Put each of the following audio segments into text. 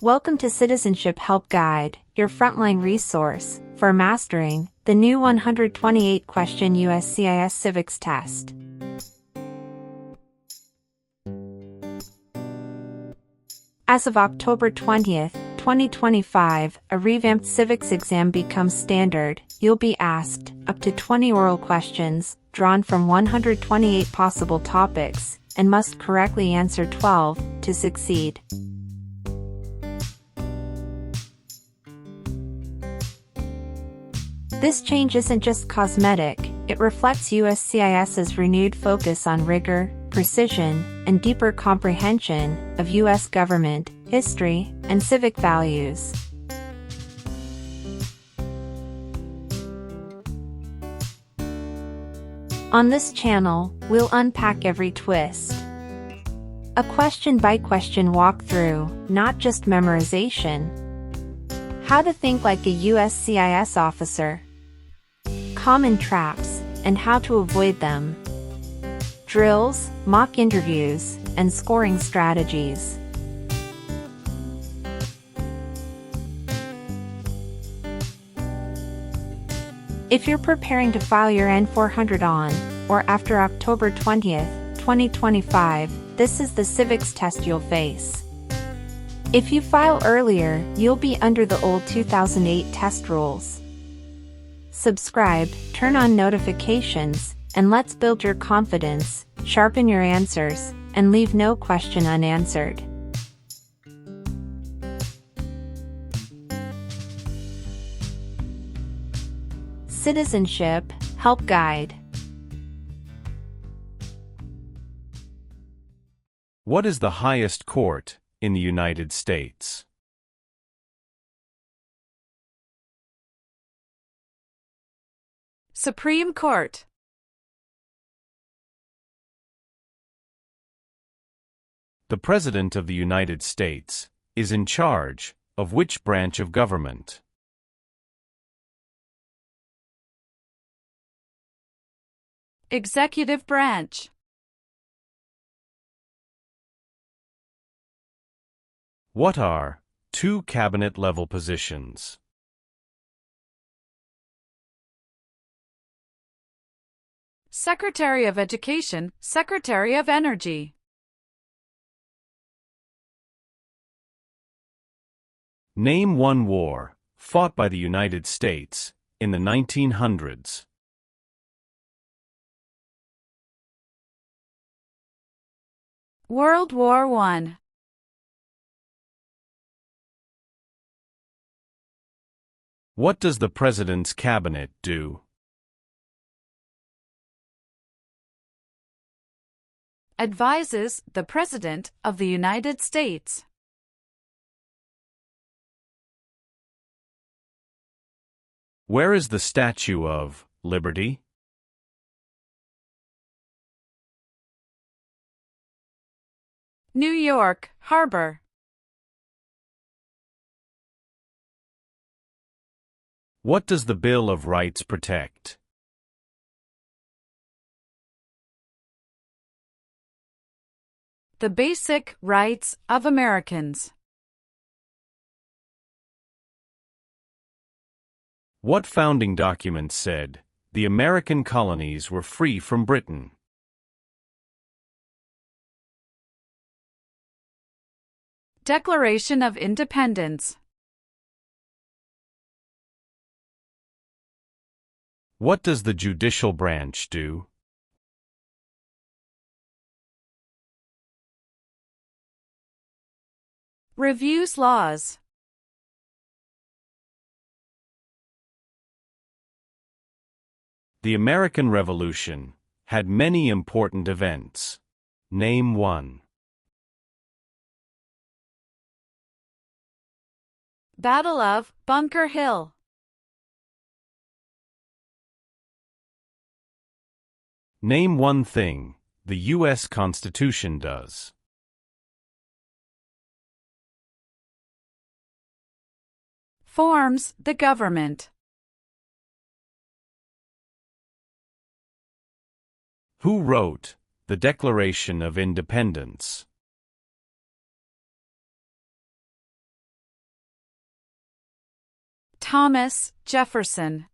Welcome to Citizenship Help Guide, your frontline resource for mastering the new 128-question USCIS Civics test. As of October 20th, 2025, a revamped civics exam becomes standard. You'll be asked up to 20 oral questions, drawn from 128 possible topics, and must correctly answer 12 to succeed. This change isn't just cosmetic, it reflects USCIS's renewed focus on rigor, precision, and deeper comprehension of U.S. government, history, and civic values. On this channel, we'll unpack every twist. A question-by-question walkthrough, not just memorization. How to think like a USCIS officer. Common traps, and how to avoid them. Drills, mock interviews, and scoring strategies. If you're preparing to file your N-400 on, or after October 20th, 2025, this is the civics test you'll face. If you file earlier, you'll be under the old 2008 test rules. Subscribe, turn on notifications, and let's build your confidence, sharpen your answers, and leave no question unanswered. Citizenship Help Guide. What is the highest court in the United States? Supreme Court. The President of the United States is in charge of which branch of government? Executive branch. What are two cabinet-level positions? Secretary of Education, Secretary of Energy. Name one war fought by the United States in the 1900s. World War I. What does the President's cabinet do? Advises the President of the United States. Where is the Statue of Liberty? New York Harbor. What does the Bill of Rights protect? The basic rights of Americans. What founding document said the American colonies were free from Britain? Declaration of Independence. What does the judicial branch do? Reviews laws. The American Revolution had many important events. Name one. Battle of Bunker Hill. Name one thing the U.S. Constitution does. Forms the government. Who wrote the Declaration of Independence? Thomas Jefferson.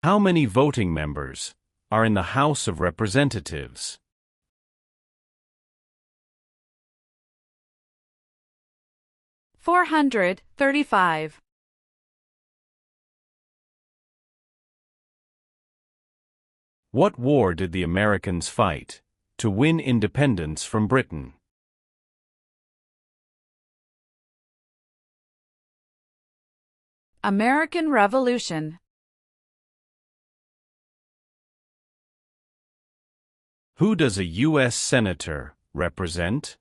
How many voting members are in the House of Representatives? 435. What war did the Americans fight to win independence from Britain? American Revolution. Who does a U.S. Senator represent?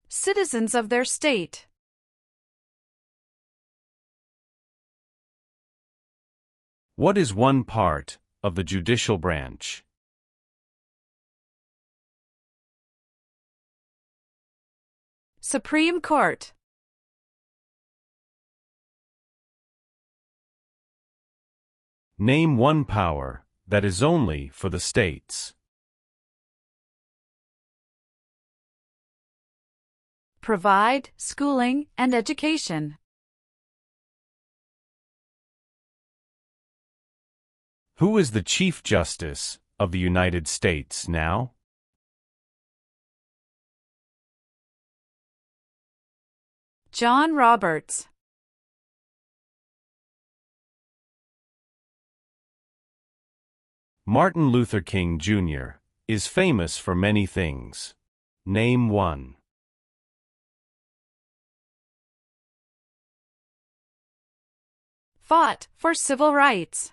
Citizens of their state. What is one part of the judicial branch? Supreme Court. Name one power that is only for the states. Provide schooling and education. Who is the Chief Justice of the United States now? John Roberts. Martin Luther King, Jr. is famous for many things. Name one. Fought for civil rights.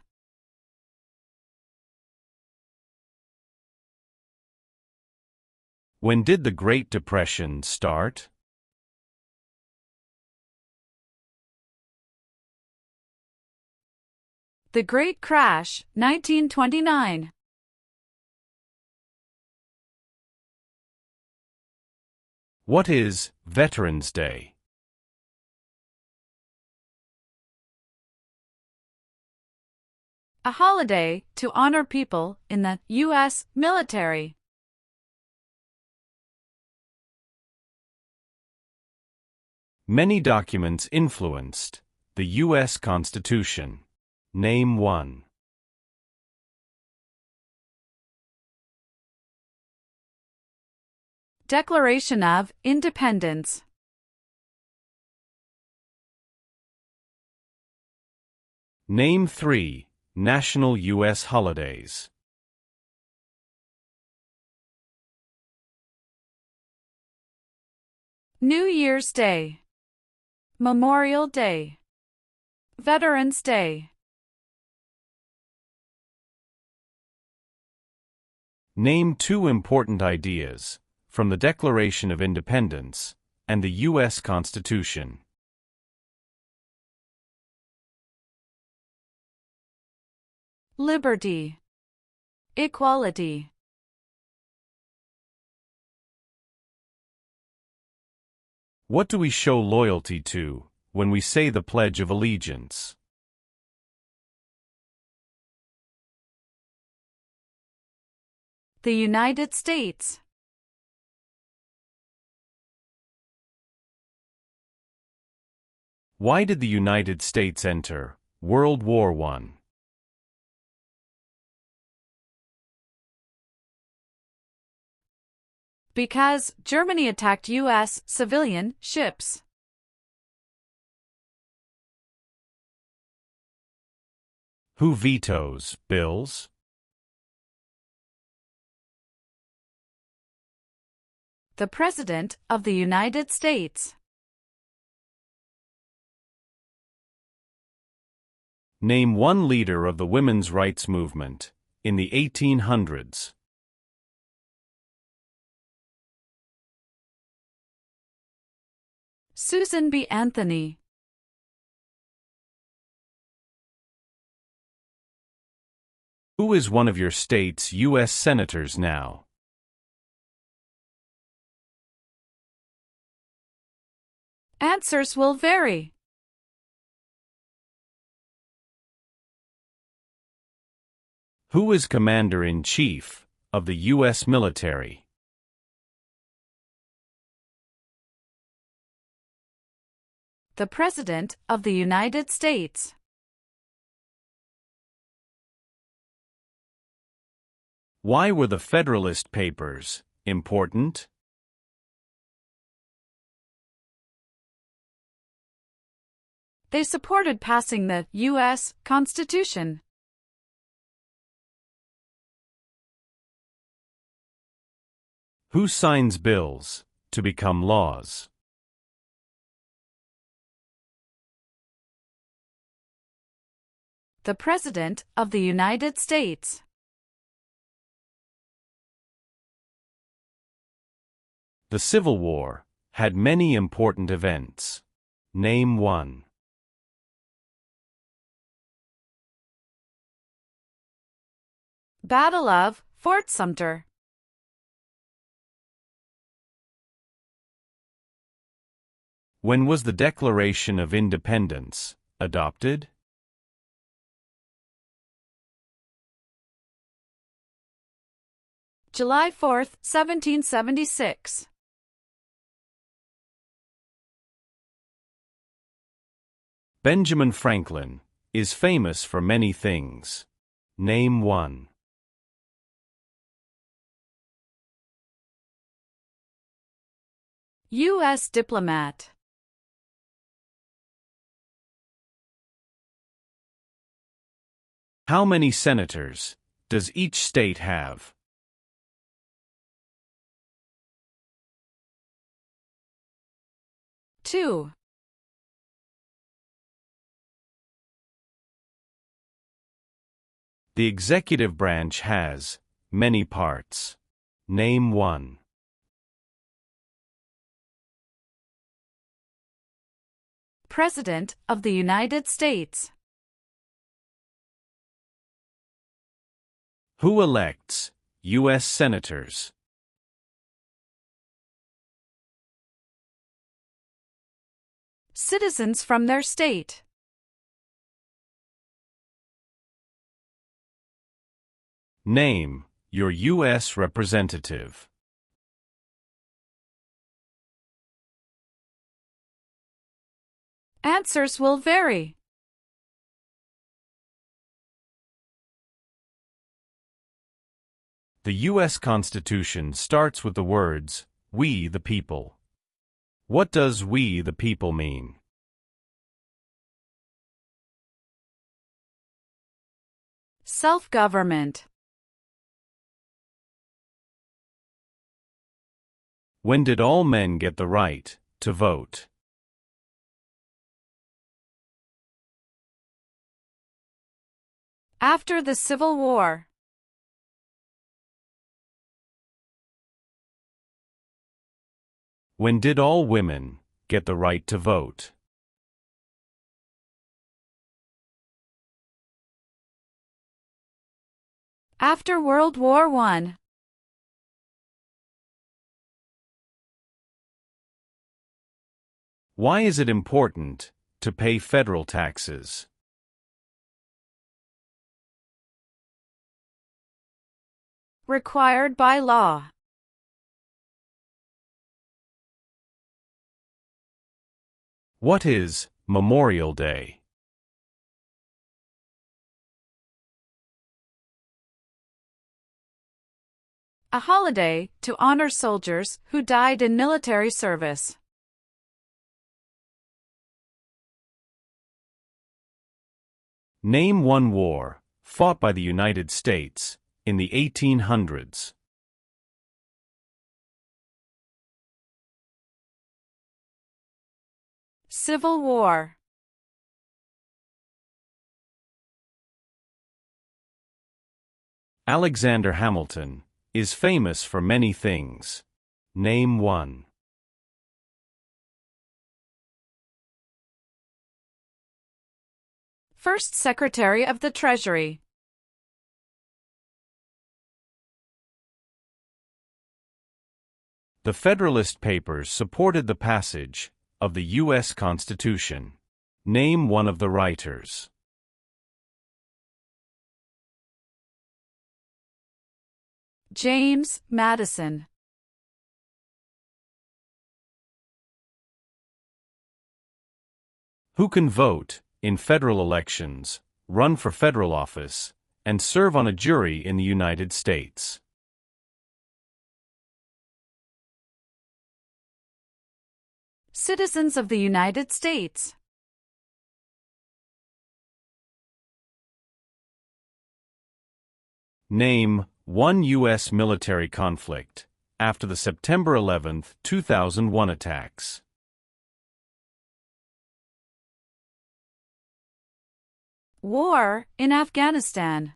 When did the Great Depression start? The Great Crash, 1929. What is Veterans Day? A holiday to honor people in the U.S. military. Many documents influenced the U.S. Constitution. Name one. Declaration of Independence. Name three national U.S. holidays. New Year's Day. Memorial Day. Veterans Day. Name two important ideas from the Declaration of Independence and the U.S. Constitution. Liberty. Equality. What do we show loyalty to when we say the Pledge of Allegiance? The United States. Why did the United States enter World War I? Because Germany attacked U.S. civilian ships. Who vetoes bills? The President of the United States. Name one leader of the women's rights movement in the 1800s. Susan B. Anthony. Who is one of your state's U.S. senators now? Answers will vary. Who is Commander-in-Chief of the U.S. military? The President of the United States. Why were the Federalist Papers important? They supported passing the U.S. Constitution. Who signs bills to become laws? The President of the United States. The Civil War had many important events. Name one. Battle of Fort Sumter. When was the Declaration of Independence adopted? July 4, 1776. Benjamin Franklin is famous for many things. Name one. U.S. diplomat. How many senators does each state have? Two. The executive branch has many parts. Name one. President of the United States. Who elects U.S. senators? Citizens from their state. Name your U.S. representative. Answers will vary. The U.S. Constitution starts with the words, "We the people." What does "we the people" mean? Self-government. When did all men get the right to vote? After the Civil War. When did all women get the right to vote? After World War I. Why is it important to pay federal taxes? Required by law. What is Memorial Day? A holiday to honor soldiers who died in military service. Name one war fought by the United States in the 1800s. Civil War. Alexander Hamilton is famous for many things. Name one. First Secretary of the Treasury. The Federalist Papers supported the passage of the U.S. Constitution. Name one of the writers. James Madison. Who can vote in federal elections, run for federal office, and serve on a jury in the United States? Citizens of the United States. Name one U.S. military conflict after the September 11, 2001 attacks. War in Afghanistan.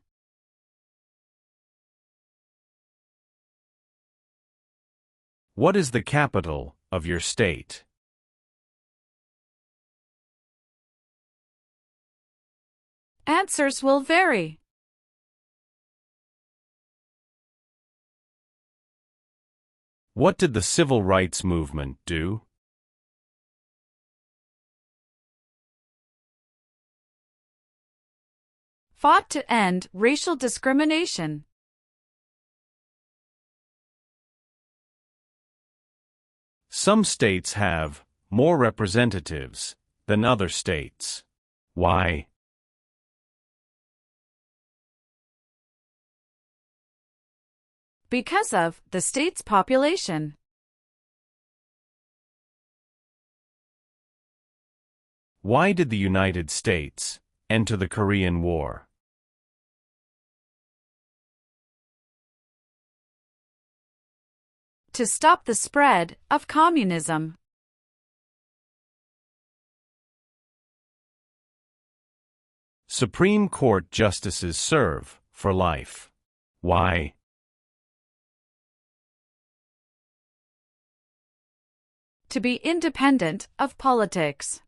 What is the capital of your state? Answers will vary. What did the Civil Rights Movement do? Fought to end racial discrimination. Some states have more representatives than other states. Why? Because of the state's population. Why did the United States enter the Korean War? To stop the spread of communism. Supreme Court justices serve for life. Why? To be independent of politics.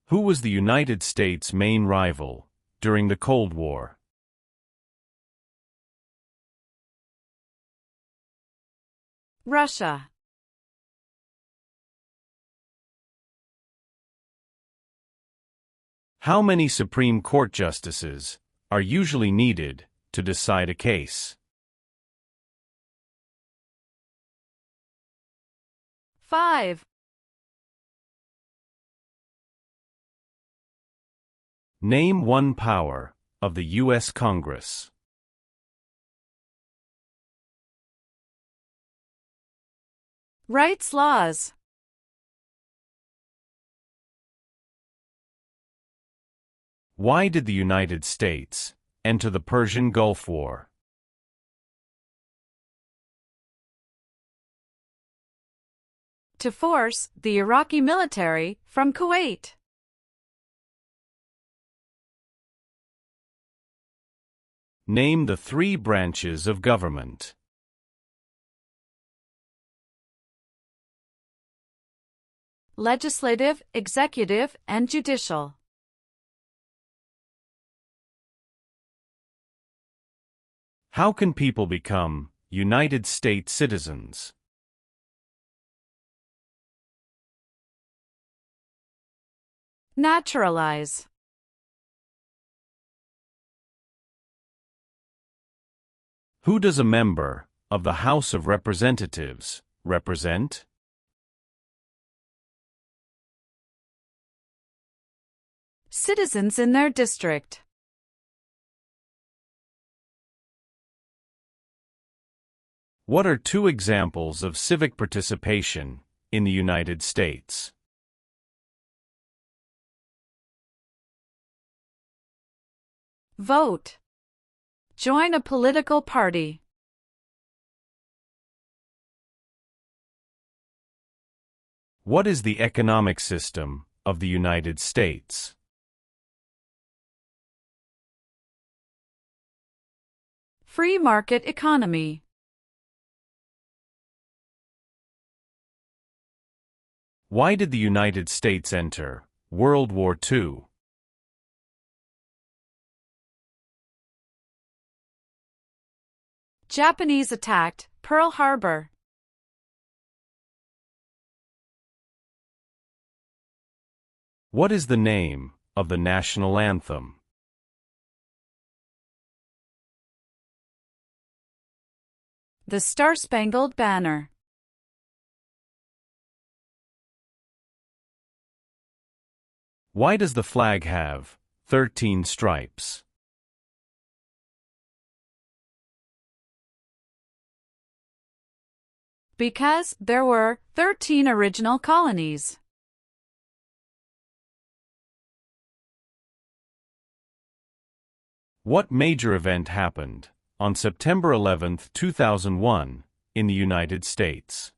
Who was the United States' main rival during the Cold War? Russia. How many Supreme Court justices are usually needed to decide a case? 5. Name one power of the U.S. Congress. Rights laws. Why did the United States enter the Persian Gulf War? To force the Iraqi military from Kuwait. Name the three branches of government. Legislative, executive, and judicial. How can people become United States citizens? Naturalize. Who does a member of the House of Representatives represent? Citizens in their district. What are two examples of civic participation in the United States? Vote. Join a political party. What is the economic system of the United States? Free market economy. Why did the United States enter World War II? Japanese attacked Pearl Harbor. What is the name of the national anthem? The Star-Spangled Banner. Why does the flag have 13 stripes? Because there were 13 original colonies. What major event happened on September 11, 2001, in the United States?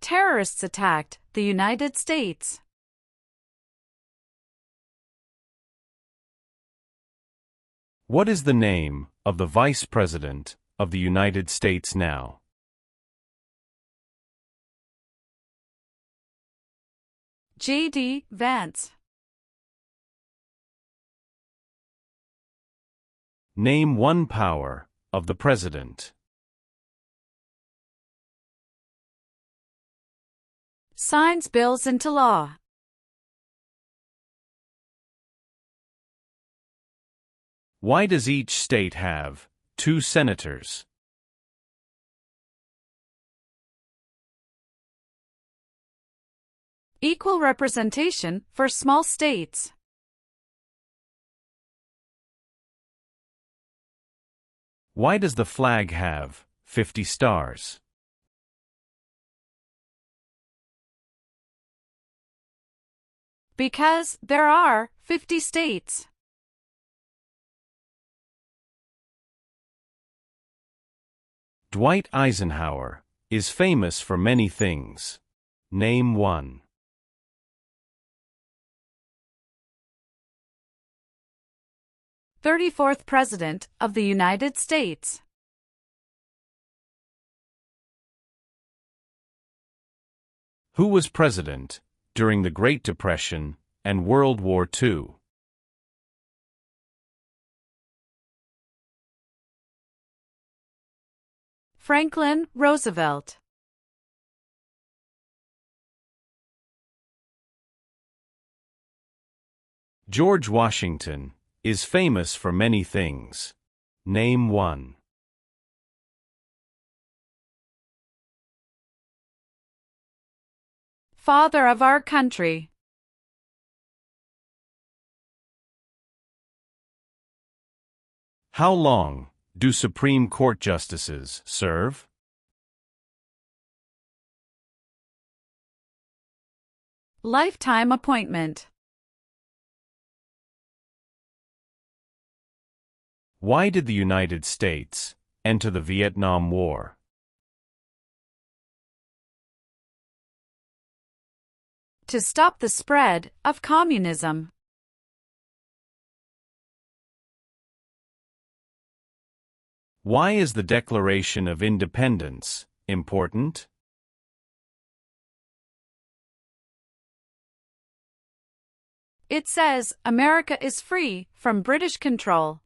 Terrorists attacked the United States. What is the name of the Vice President of the United States now? J.D. Vance. Name one power of the President. Signs bills into law. Why does each state have 2 senators? Equal representation for small states. Why does the flag have 50 stars? Because there are 50 states. Dwight Eisenhower is famous for many things. Name one. 34th President of the United States. Who was president during the Great Depression and World War II? Franklin Roosevelt. George Washington is famous for many things. Name one. 'Father of our country. How long do Supreme Court justices serve? Lifetime appointment. Why did the United States enter the Vietnam War? To stop the spread of communism. Why is the Declaration of Independence important? It says America is free from British control.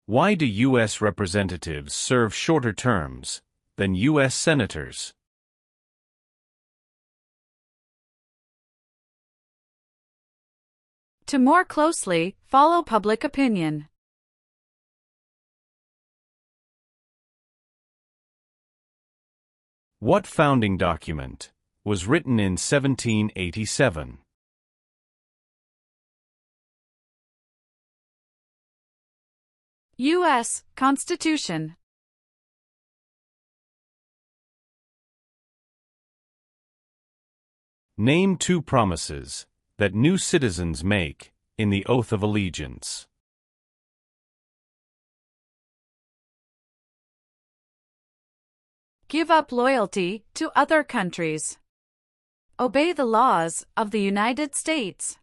Why do U.S. representatives serve shorter terms than U.S. senators? To more closely follow public opinion. What founding document was written in 1787? U.S. Constitution. Name 2 promises that new citizens make in the Oath of Allegiance. Give up loyalty to other countries. Obey the laws of the United States.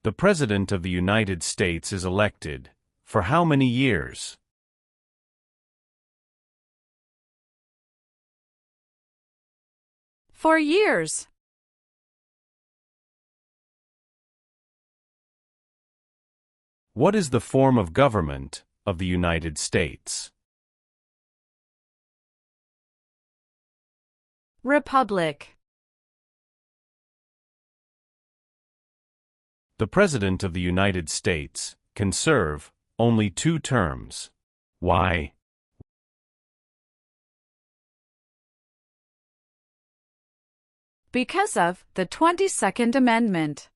The President of the United States is elected for how many years? For years. What is the form of government of the United States? Republic. The President of the United States can serve only 2 terms. Why? Because of the 22nd Amendment.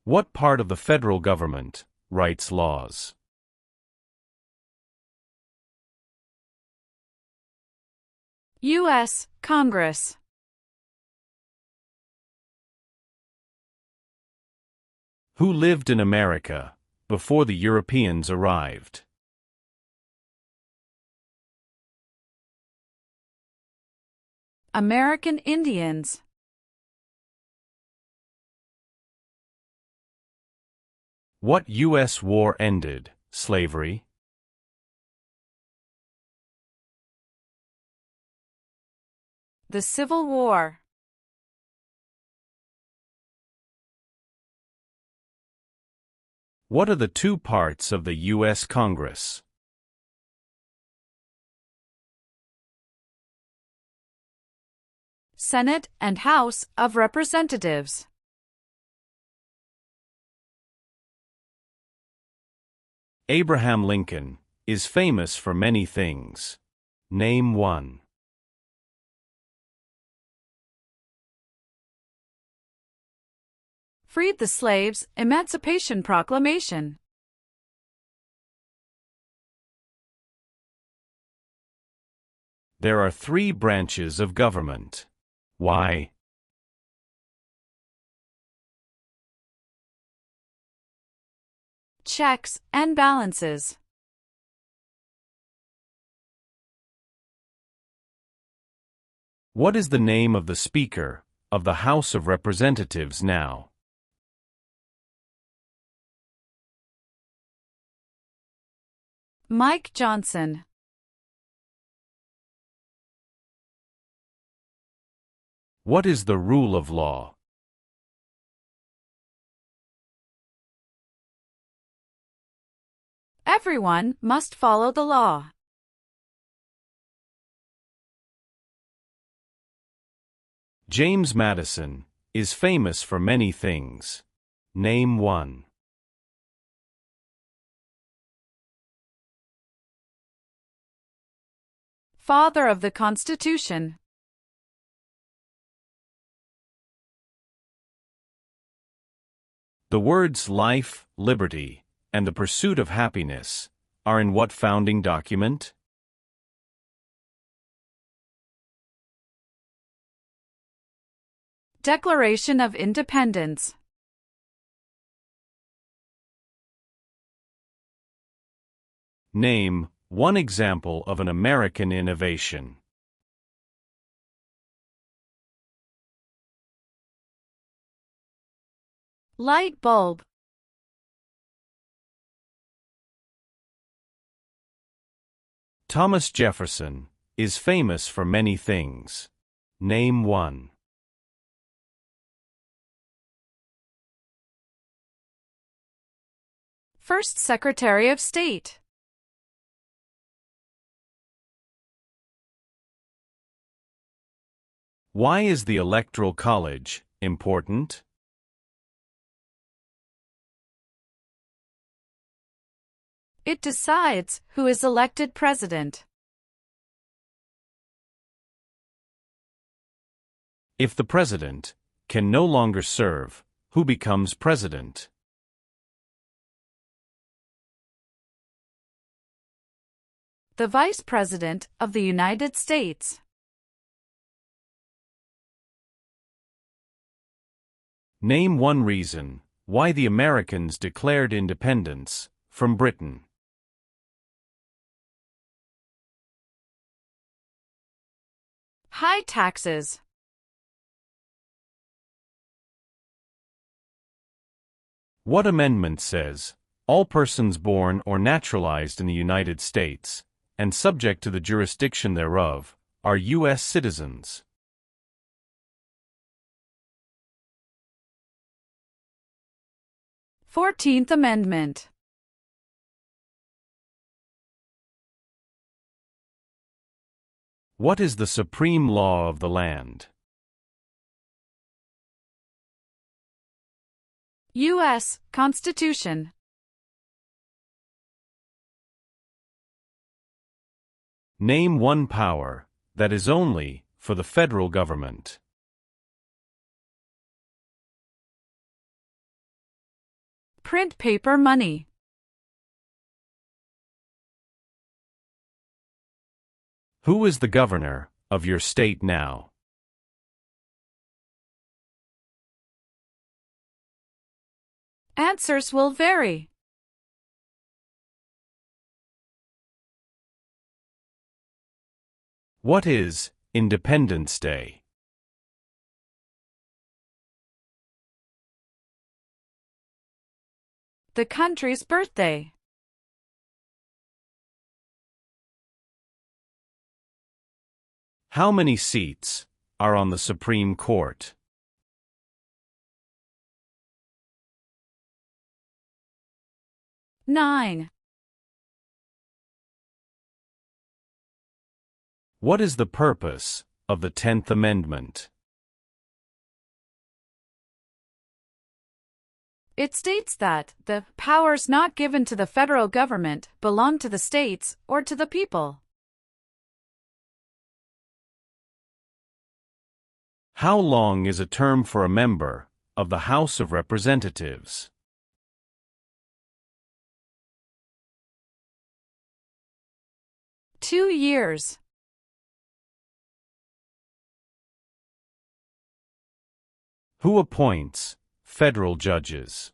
What part of the federal government writes laws? U.S. Congress. Who lived in America before the Europeans arrived? American Indians. What U.S. war ended slavery? The Civil War. What are the 2 parts of the U.S. Congress? Senate and House of Representatives. Abraham Lincoln is famous for many things. Name 1. Freed the slaves, Emancipation Proclamation. There are 3 branches of government. Why? Checks and balances. What is the name of the Speaker of the House of Representatives now? Mike Johnson. What is the rule of law? Everyone must follow the law. James Madison is famous for many things. Name 1. Father of the Constitution. The words life, liberty, and the pursuit of happiness are in what founding document? Declaration of Independence. Name 1 example of an American innovation. Light bulb. Thomas Jefferson is famous for many things. Name 1. First Secretary of State. Why is the Electoral College important? It decides who is elected president. If the president can no longer serve, who becomes president? The Vice President of the United States. Name 1 reason why the Americans declared independence from Britain. High taxes. What amendment says, all persons born or naturalized in the United States, and subject to the jurisdiction thereof, are U.S. citizens? Fourteenth Amendment. What is the supreme law of the land? U.S. Constitution. Name one power that is only for the federal government. Print paper money. Who is the governor of your state now? Answers will vary. What is Independence Day? The country's birthday. How many seats are on the Supreme Court? Nine. What is the purpose of the 10th Amendment? It states that the powers not given to the federal government belong to the states or to the people. How long is a term for a member of the House of Representatives? Two years. Who appoints federal judges?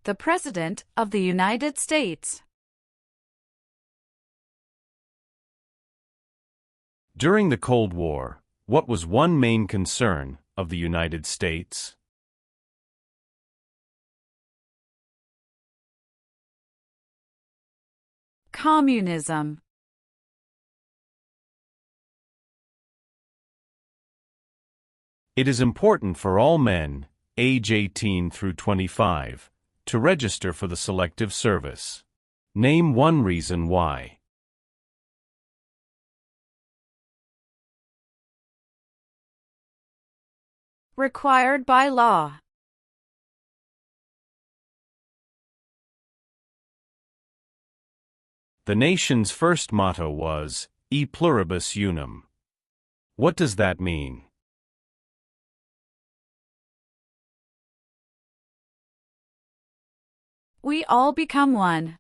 The President of the United States. During the Cold War, what was one main concern of the United States? Communism. It is important for all men, age 18 through 25, to register for the Selective Service. Name one reason why. Required by law. The nation's first motto was, E pluribus unum. What does that mean? We all become one.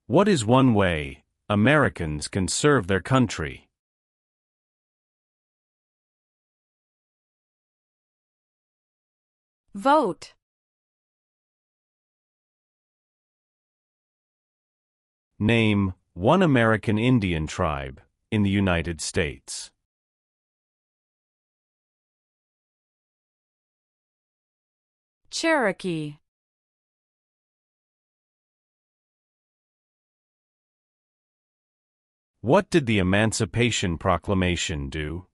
What is one way Americans can serve their country? Vote. Name one American Indian tribe in the United States. Cherokee. What did the Emancipation Proclamation do?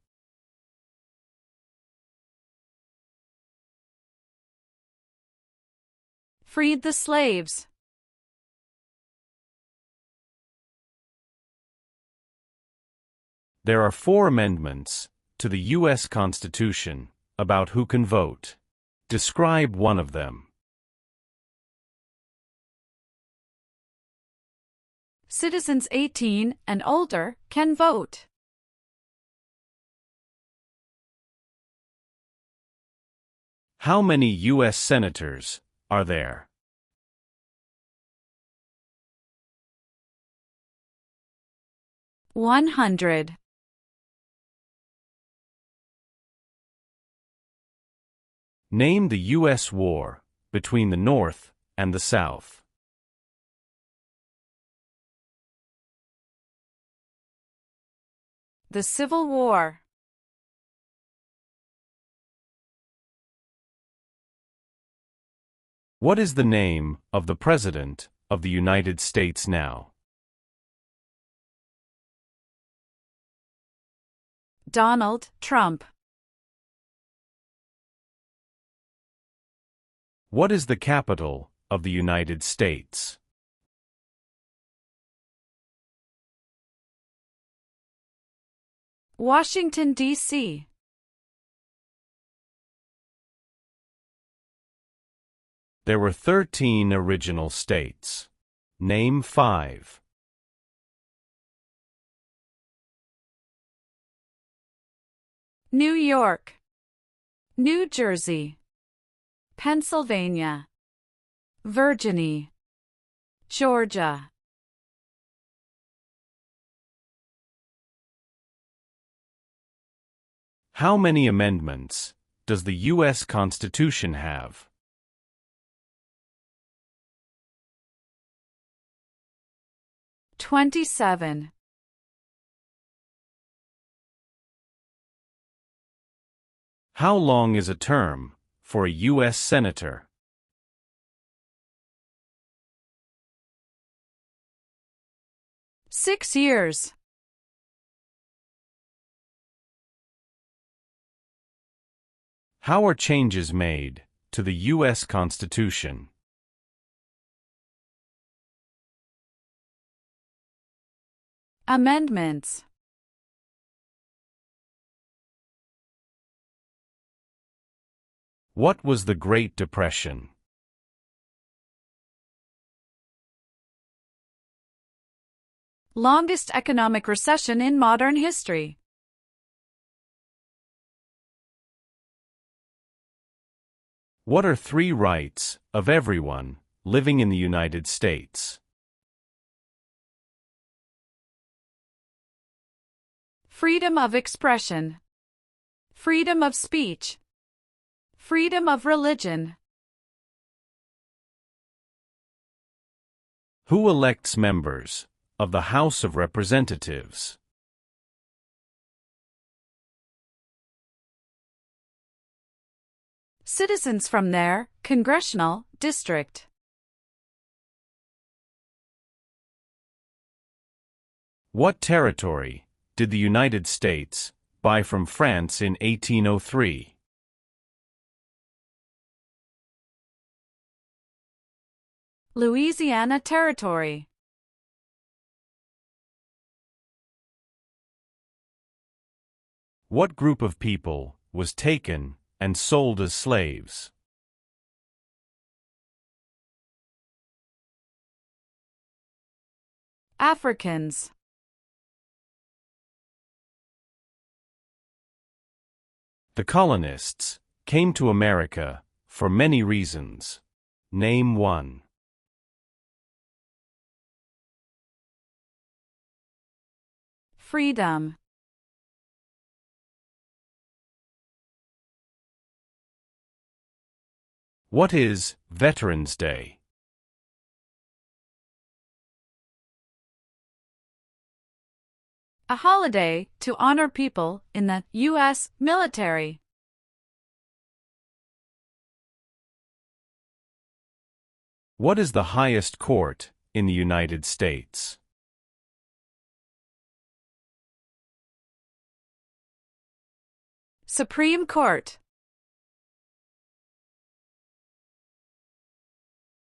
Freed the slaves. There are 4 amendments to the U.S. Constitution about who can vote. Describe one of them. Citizens 18 and older can vote. How many U.S. senators are there? $100. Name the U.S. war between the North and the South. The Civil War. What is the name of the President of the United States now? Donald Trump. What is the capital of the United States? Washington, D.C. There were 13 original states. Name 5. New York, New Jersey, Pennsylvania, Virginia, Georgia. How many amendments does the U.S. Constitution have? $27. How long is a term for a U.S. Senator? $6 years. How are changes made to the U.S. Constitution? Amendments. What was the Great Depression? Longest economic recession in modern history. What are 3 rights of everyone living in the United States? Freedom of expression. Freedom of speech. Freedom of religion. Who elects members of the House of Representatives? Citizens from their congressional district. What territory did the United States buy from France in 1803? Louisiana Territory. What group of people was taken and sold as slaves? Africans. The colonists came to America for many reasons. Name 1. Freedom. What is Veterans Day? A holiday to honor people in the U.S. military. What is the highest court in the United States? Supreme Court.